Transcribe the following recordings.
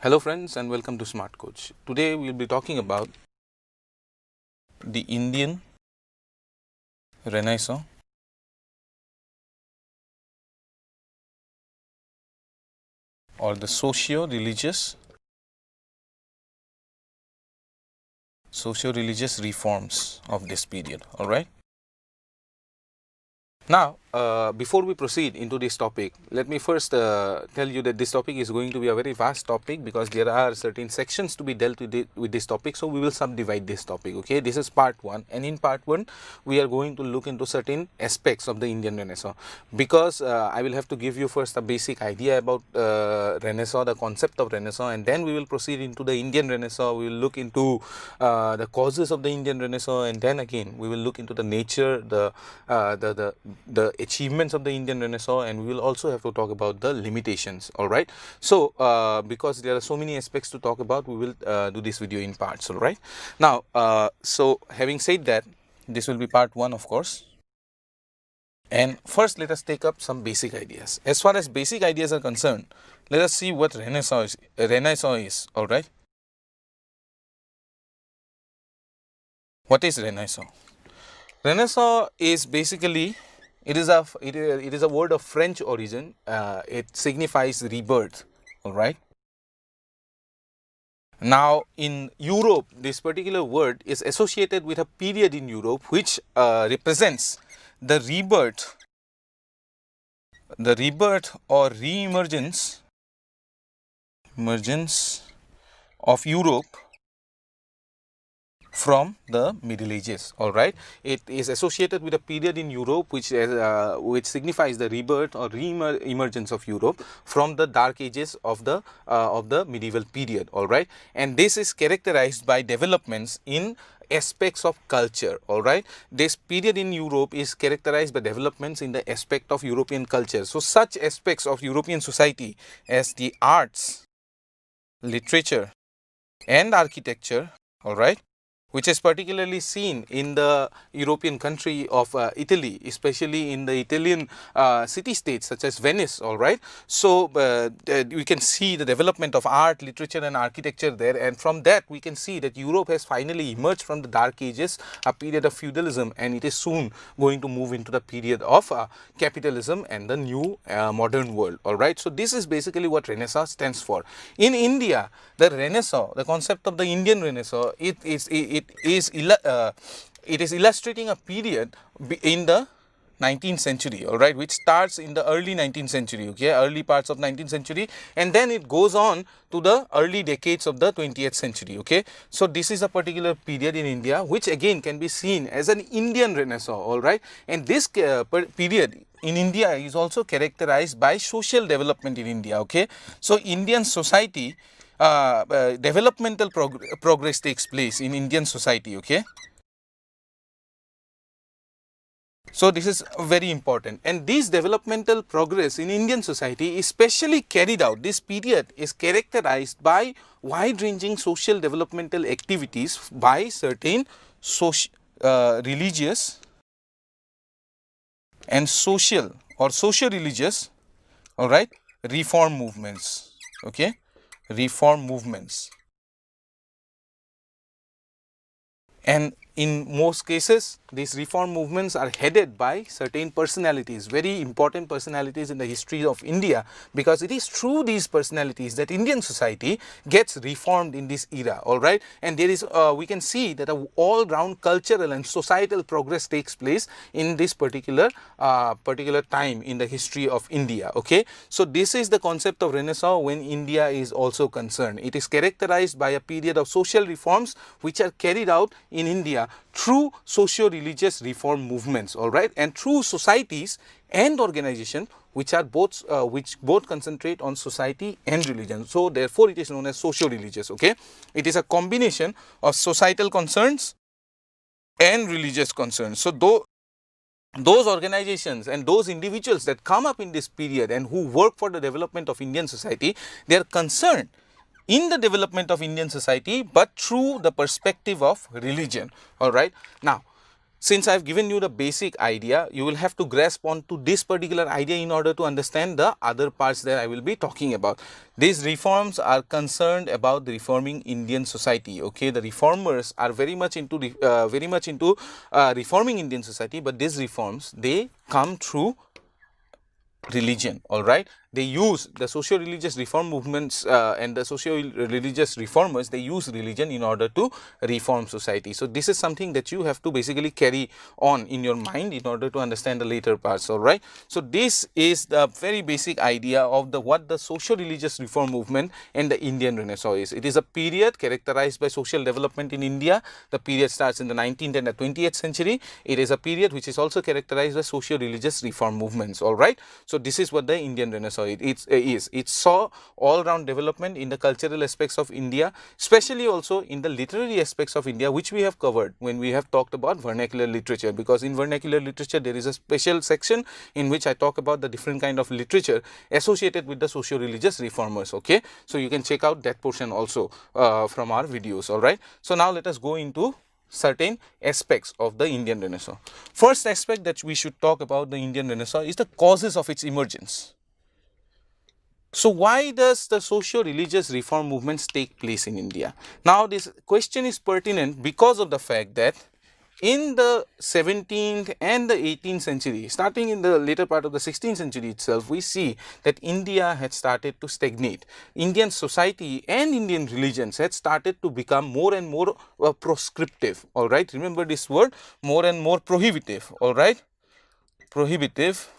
Hello friends and welcome to Smart Coach. Today we will be talking about the Indian Renaissance or the socio-religious reforms of this period. Alright. Now, before we proceed into this topic, let me first tell you that this topic is going to be a very vast topic because there are certain sections to be dealt with this topic. So, we will subdivide this topic. Okay, this is part 1, and in part 1, we are going to look into certain aspects of the Indian Renaissance because I will have to give you first a basic idea about Renaissance, the concept of Renaissance, and then we will proceed into the Indian Renaissance. We will look into the causes of the Indian Renaissance, and then again we will look into the nature, the achievements of the Indian Renaissance, and we will also have to talk about the limitations. Alright, so because there are so many aspects to talk about, we will do this video in parts. Alright, now so having said that, this will be part 1 of course, and first let us take up some basic ideas. As far as basic ideas are concerned, let us see what Renaissance is. Alright, what is Renaissance? Renaissance is basically, it is a word of French origin. It signifies rebirth. All right. Now in Europe, this particular word is associated with a period in Europe which represents the rebirth or re-emergence of Europe from the Middle Ages. All right, it is associated with a period in Europe which signifies the rebirth or re-emergence of Europe from the dark ages of the medieval period. All right, and this is characterized by developments in aspects of culture. All right, this period in Europe is characterized by developments in the aspect of European culture. So such aspects of European society as the arts, literature and architecture, all right, which is particularly seen in the European country of Italy, especially in the Italian city-states such as Venice. All right, so we can see the development of art, literature and architecture there, and from that we can see that Europe has finally emerged from the dark ages, a period of feudalism, and it is soon going to move into the period of capitalism and the new modern world. All right, so this is basically what Renaissance stands for. In India, the Renaissance, the concept of the Indian Renaissance, it is illustrating a period in the 19th century, all right, which starts in the early 19th century, okay, early parts of 19th century, and then it goes on to the early decades of the 20th century, okay. So this is a particular period in India which again can be seen as an Indian Renaissance, all right, and this period in India is also characterized by social development in India, okay. So Indian society, developmental progress takes place in Indian society, okay. So this is very important, and this developmental progress in Indian society is specially carried out. This period is characterized by wide-ranging social developmental activities by certain religious and social or socio-religious, all right, reform movements, okay, reform movements. And in most cases, these reform movements are headed by certain personalities, very important personalities in the history of India, because it is through these personalities that Indian society gets reformed in this era, all right. And there is, we can see that an all-round cultural and societal progress takes place in this particular time in the history of India, okay. So this is the concept of Renaissance when India is also concerned. It is characterized by a period of social reforms which are carried out in India through socio-religious reform movements, all right, and through societies and organizations which are both concentrate on society and religion. So therefore it is known as socio-religious, okay. It is a combination of societal concerns and religious concerns. So those organizations and those individuals that come up in this period and who work for the development of Indian society, they are concerned in the development of Indian society, but through the perspective of religion, all right. Now, since I've given you the basic idea, you will have to grasp onto this particular idea in order to understand the other parts that I will be talking about. These reforms are concerned about the reforming Indian society. Okay, the reformers are very much into reforming Indian society, but these reforms, they come through religion. All right, they use the socio-religious reform movements and the socio-religious reformers, they use religion in order to reform society. So this is something that you have to basically carry on in your mind in order to understand the later parts. All right, so this is the very basic idea of the what the socio-religious reform movement and the Indian Renaissance is. It is a period characterized by social development in India. The period starts in the 19th and the 20th century. It is a period which is also characterized by socio-religious reform movements. All right, so this is what the Indian Renaissance is. It saw all-round development in the cultural aspects of India, especially also in the literary aspects of India, which we have covered when we have talked about vernacular literature, because in vernacular literature there is a special section in which I talk about the different kind of literature associated with the socio-religious reformers. Okay, so you can check out that portion also from our videos. All right, so now let us go into certain aspects of the Indian Renaissance. First aspect that we should talk about the Indian Renaissance is the causes of its emergence. So why does the socio-religious reform movements take place in India? Now this question is pertinent because of the fact that in the 17th and the 18th century, starting in the later part of the 16th century itself, we see that India had started to stagnate. Indian society and Indian religions had started to become more and more proscriptive. All right, remember this word, more and more prohibitive. All right, prohibitive.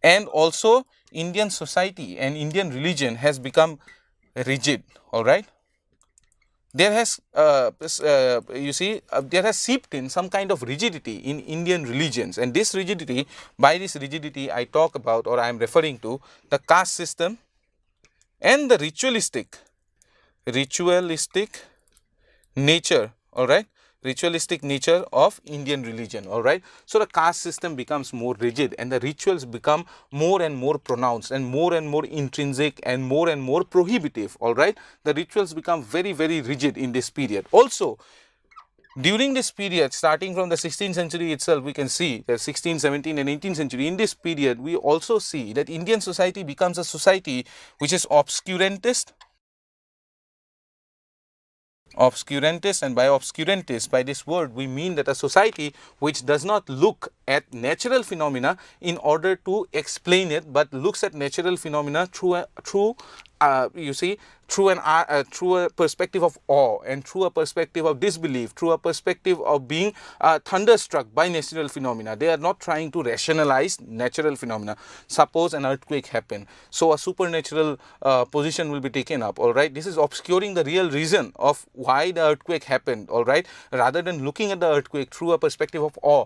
And also Indian society and Indian religion has become rigid. All right, there has there has seeped in some kind of rigidity in Indian religions, and this rigidity, by this rigidity I talk about, or I am referring to, the caste system and the ritualistic nature. All right, ritualistic nature of Indian religion. All right, so the caste system becomes more rigid and the rituals become more and more pronounced and more intrinsic and more prohibitive. All right, the rituals become very rigid in this period. Also during this period, starting from the 16th century itself, we can see that 16th, 17th and 18th century, in this period we also see that Indian society becomes a society which is obscurantist. And by obscurantist, by this word we mean that a society which does not look at natural phenomena in order to explain it, but looks at natural phenomena through a perspective of awe and through a perspective of disbelief, through a perspective of being thunderstruck by natural phenomena. They are not trying to rationalize natural phenomena. Suppose an earthquake happened, so a supernatural position will be taken up. All right, this is obscuring the real reason of why the earthquake happened. All right, rather than looking at the earthquake through a perspective of awe,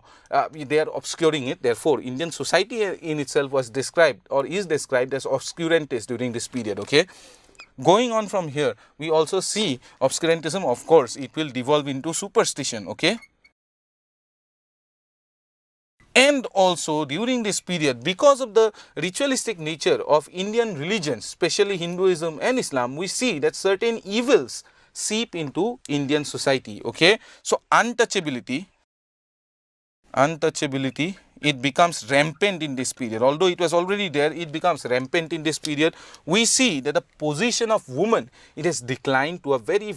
they are obscuring it. Therefore Indian society in itself was described or is described as obscurantist during this period. Okay, going on from here, we also see obscurantism. Of course it will devolve into superstition. Okay, and also during this period, because of the ritualistic nature of Indian religions, especially Hinduism and Islam, we see that certain evils seep into Indian society. Okay, so untouchability, it becomes rampant in this period. Although it was already there, it becomes rampant in this period. We see that the position of woman, it has declined to a very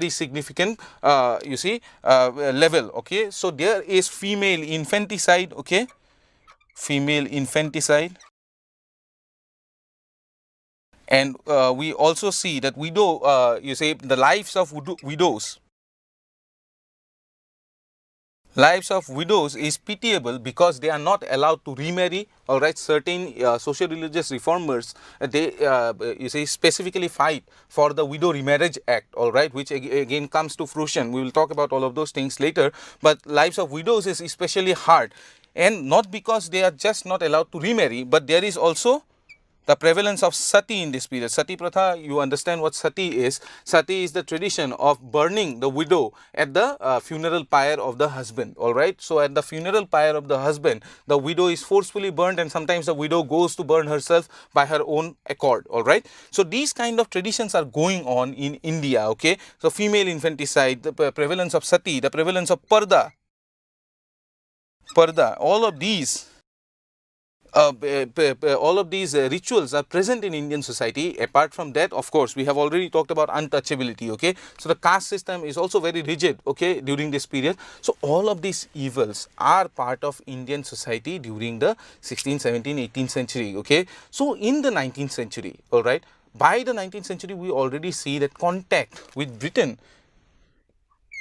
significant level. Okay, so there is female infanticide. Okay, female infanticide. And we also see that the lives of widows. Lives of widows is pitiable because they are not allowed to remarry. All right, certain socio-religious reformers, they specifically fight for the Widow Remarriage Act. All right, which again comes to fruition. We will talk about all of those things later. But lives of widows is especially hard, and not because they are just not allowed to remarry, but there is also the prevalence of sati in this period. Sati pratha, you understand what sati is. Sati is the tradition of burning the widow at the funeral pyre of the husband. All right, so at the funeral pyre of the husband, the widow is forcefully burned, and sometimes the widow goes to burn herself by her own accord. All right, so these kind of traditions are going on in India. Okay, so female infanticide, the prevalence of sati, the prevalence of parda. parda, all of these rituals are present in Indian society. Apart from that, of course, we have already talked about untouchability, okay. So the caste system is also very rigid, okay, during this period. So all of these evils are part of Indian society during the 16th, 17th, 18th century, okay. So in the 19th century, all right, by the 19th century, we already see that contact with Britain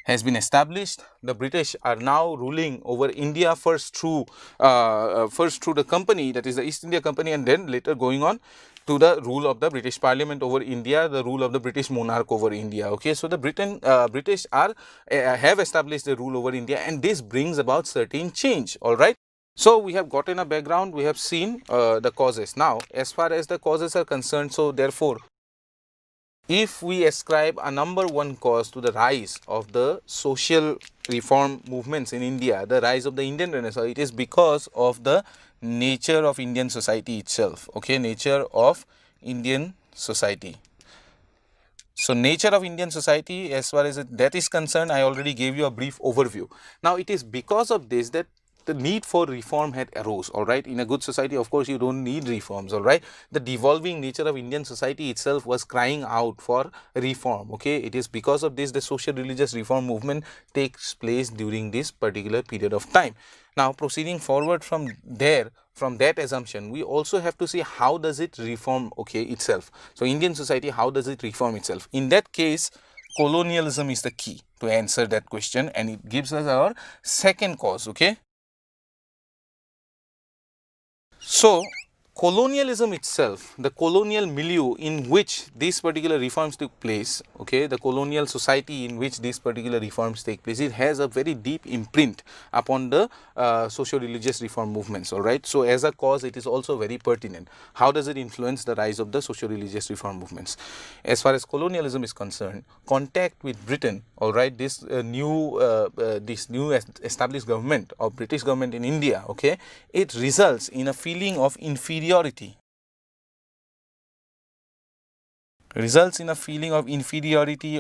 has been established. The British are now ruling over India first through the company, that is the East India Company, and then later going on to the rule of the British Parliament over India, the rule of the British monarch over India. Okay, so the British are have established the rule over India, and this brings about certain change. All right. So we have gotten a background. We have seen the causes. Now, as far as the causes are concerned, so therefore, if we ascribe a number one cause to the rise of the social reform movements in India, the rise of the Indian Renaissance, it is because of the nature of Indian society itself. Okay, nature of Indian society. So, nature of Indian society, as far as that is concerned, I already gave you a brief overview. Now, it is because of this that the need for reform had arose, all right. In a good society, of course, you don't need reforms, all right. The devolving nature of Indian society itself was crying out for reform, okay. It is because of this the social religious reform movement takes place during this particular period of time. Now, proceeding forward from there, from that assumption, we also have to see how does it reform, okay, itself. So, Indian society, how does it reform itself? In that case, colonialism is the key to answer that question, and it gives us our second cause, okay. So, colonialism itself, the colonial milieu in which these particular reforms took place, okay, the colonial society in which these particular reforms take place, it has a very deep imprint upon the socio-religious reform movements, all right. So, as a cause, it is also very pertinent. How does it influence the rise of the socio-religious reform movements? As far as colonialism is concerned, contact with Britain, all right, this new established government or British government in India, okay, it results in a feeling of inferiority,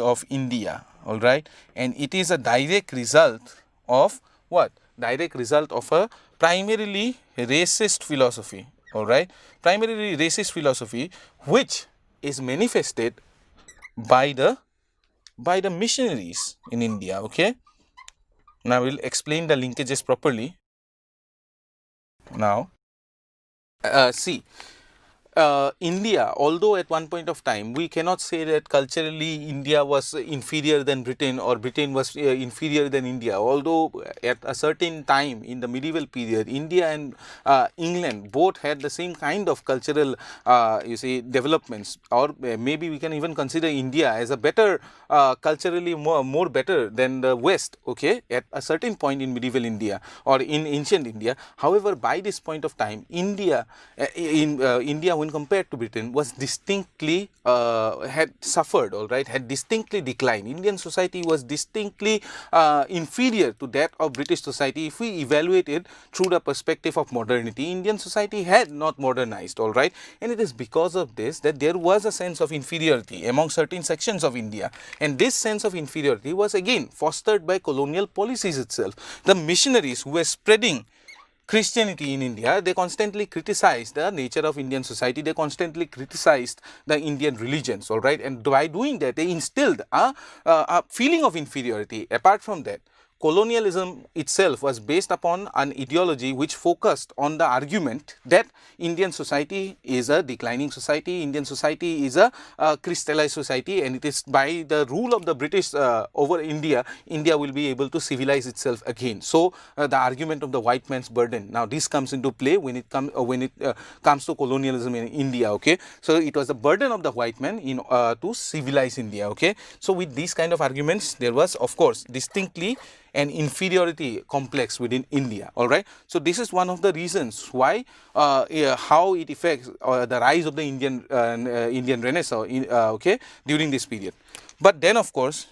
of India, all right, and it is a direct result of what? Direct result of a primarily racist philosophy, all right, primarily racist philosophy, which is manifested by the missionaries in India, okay. Now, we will explain the linkages properly. Now, see, India, although at one point of time we cannot say that culturally India was inferior than Britain or Britain was inferior than India, although at a certain time in the medieval period, India and England both had the same kind of cultural developments, or maybe we can even consider India as a better culturally more better than the West, okay, at a certain point in medieval India or in ancient India. However, by this point of time, India when compared to Britain was distinctly had suffered, all right, had distinctly declined. Indian society was distinctly inferior to that of British society. If we evaluate it through the perspective of modernity, Indian society had not modernized, all right, and it is because of this that there was a sense of inferiority among certain sections of India, and this sense of inferiority was again fostered by colonial policies itself. The missionaries who were spreading Christianity in India, they constantly criticized the nature of Indian society, they constantly criticized the Indian religions, all right, and by doing that, they instilled a feeling of inferiority. Apart from that, colonialism itself was based upon an ideology which focused on the argument that Indian society is a declining society, Indian society is a crystallized society, and it is by the rule of the British over India, India will be able to civilize itself again. So, the argument of the white man's burden, now this comes into play when it comes to colonialism in India, okay. So, it was the burden of the white man in to civilize India, okay. So, with these kind of arguments, there was of course distinctly an inferiority complex within India, all right. So, this is one of the reasons why how it affects the rise of the Indian Renaissance, okay, during this period. But then of course,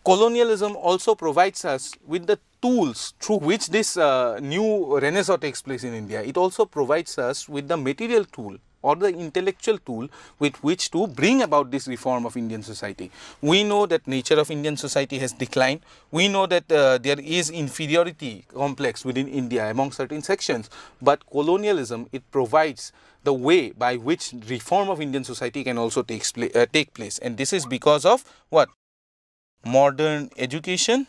colonialism also provides us with the tools through which this new Renaissance takes place in India. It also provides us with the material tool, or the intellectual tool with which to bring about this reform of Indian society. We know that nature of Indian society has declined. We know that there is inferiority complex within India among certain sections, but colonialism, it provides the way by which reform of Indian society can also take place, and this is because of what? Modern education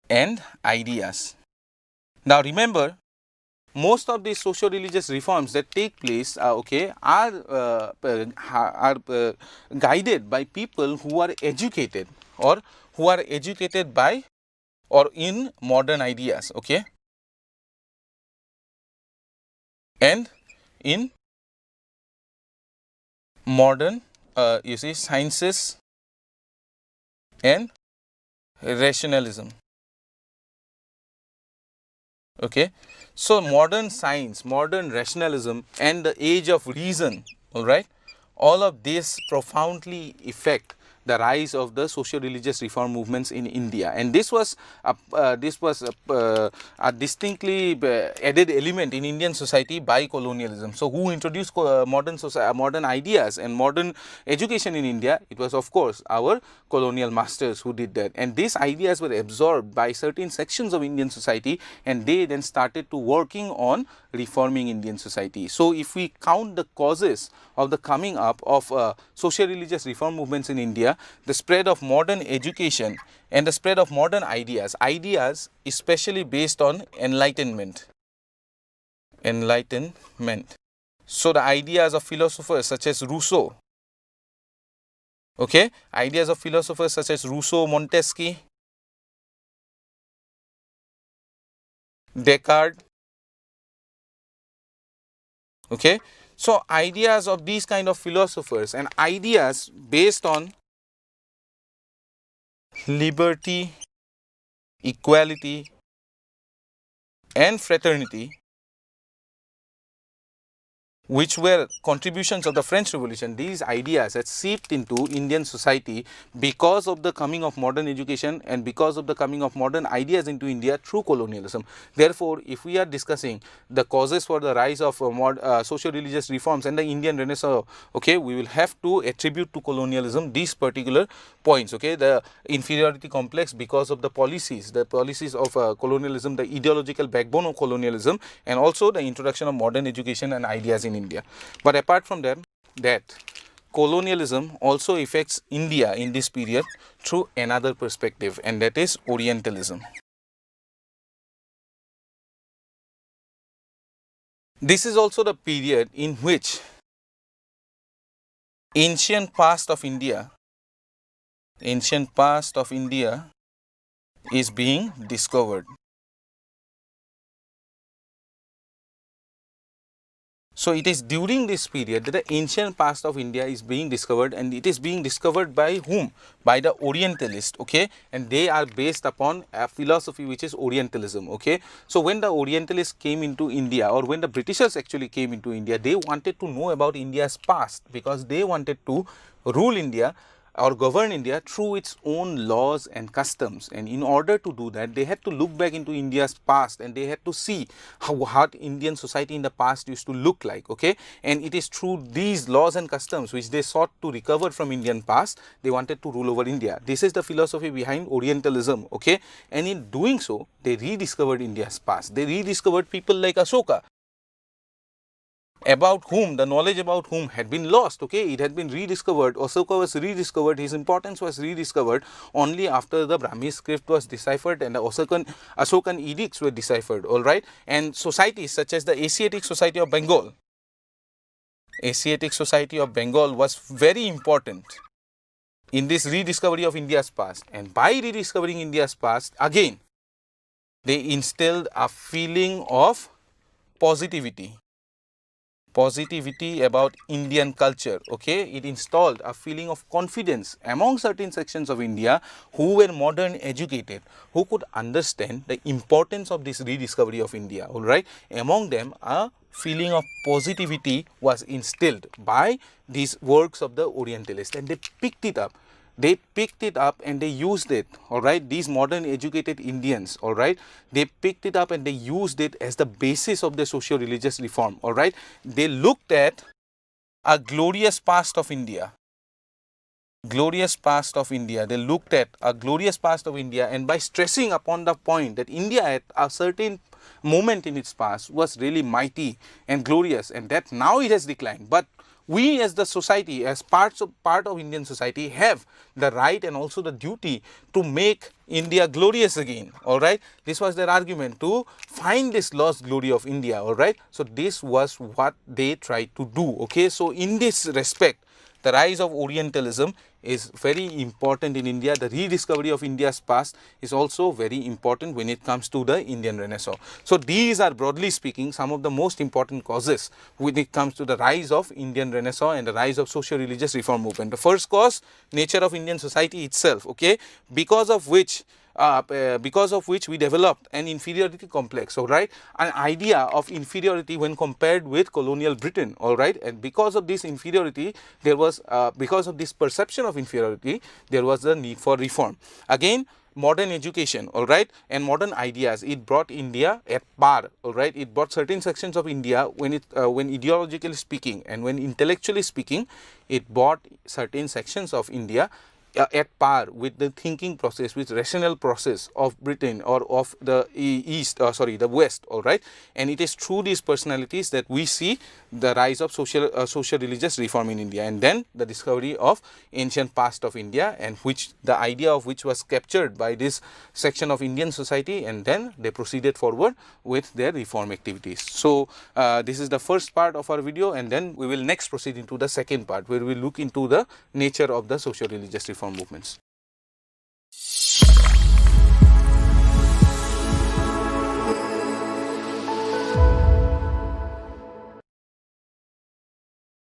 and ideas. Now remember, most of these socio-religious reforms that take place are guided by people who are educated, or who are educated by or in modern ideas, okay, and in modern you see sciences and rationalism. Okay, so modern science, modern rationalism, and the age of reason, all right, all of this profoundly affect the rise of the socio-religious reform movements in India, and this was a distinctly added element in Indian society by colonialism. So who introduced modern ideas and modern education in India? It was, of course, our colonial masters who did that, and these ideas were absorbed by certain sections of Indian society, and they then started to working on reforming Indian society. So if we count the causes of the coming up of socio-religious reform movements in India, the spread of modern education and the spread of modern ideas especially based on enlightenment. So the ideas of philosophers such as Rousseau, okay, ideas of philosophers such as Rousseau, Montesquieu, Descartes, okay, so ideas of these kind of philosophers and ideas based on liberty, equality and fraternity, which were contributions of the French Revolution, these ideas had seeped into Indian society because of the coming of modern education and because of the coming of modern ideas into India through colonialism. Therefore, if we are discussing the causes for the rise of socio-religious reforms and the Indian Renaissance, okay, we will have to attribute to colonialism these particular points, okay, the inferiority complex because of the policies of colonialism, the ideological backbone of colonialism, and also the introduction of modern education and ideas in India. But apart from that, colonialism also affects India in this period through another perspective, and that is Orientalism. This is also the period in which ancient past of India is being discovered. So it is during this period that the ancient past of India is being discovered, and it is being discovered by whom? By the Orientalists, okay, and they are based upon a philosophy which is Orientalism, okay. So when the Orientalists came into India, or when the Britishers actually came into India, they wanted to know about India's past because they wanted to rule India or govern India through its own laws and customs, and in order to do that, they had to look back into India's past and they had to see how Indian society in the past used to look like, okay, and it is through these laws and customs which they sought to recover from Indian past. They wanted to rule over India. This is the philosophy behind Orientalism, okay, and in doing so, they rediscovered India's past. They rediscovered people like Ashoka, about whom the knowledge about whom had been lost, okay, it had been rediscovered. Ashoka was rediscovered, his importance was rediscovered only after the Brahmi script was deciphered and the Ashokan edicts were deciphered, all right. And societies such as the Asiatic Society of Bengal was very important in this rediscovery of India's past, and by rediscovering India's past, again they instilled a feeling of positivity about Indian culture, okay. It installed a feeling of confidence among certain sections of India who were modern educated, who could understand the importance of this rediscovery of India, all right. Among them, a feeling of positivity was instilled by these works of the Orientalists, and they picked it up. they picked it up and they used it, all right. These modern educated Indians, all right, they picked it up and they used it as the basis of the socio-religious reform, all right. They looked at a glorious past of India. Glorious past of India. They looked at a glorious past of India, and by stressing upon the point that India at a certain moment in its past was really mighty and glorious, and that now it has declined. But we as the society, as part of Indian society, have the right and also the duty to make India glorious again, all right. This was their argument, to find this lost glory of India, all right. So this was what they tried to do, okay. So in this respect, the rise of Orientalism is very important in India. The rediscovery of India's past is also very important when it comes to the Indian Renaissance. So these are, broadly speaking, some of the most important causes when it comes to the rise of Indian Renaissance and the rise of socio-religious reform movement. The first cause, nature of Indian society itself, okay, because of which we developed an inferiority complex, all right, an idea of inferiority when compared with colonial Britain, all right. And because of this inferiority, there was because of this perception of inferiority, there was the need for reform. Again, modern education, all right, and modern ideas, it brought India at par, all right. It brought certain sections of India, when ideologically speaking and when intellectually speaking, it brought certain sections of India at par with the thinking process, with rational process of Britain or of the the West, all right. And it is through these personalities that we see the rise of social religious reform in India, and then the discovery of ancient past of India, and which the idea of which was captured by this section of Indian society, and then they proceeded forward with their reform activities. So this is the first part of our video, and then we will next proceed into the second part, where we look into the nature of the social religious reform movements.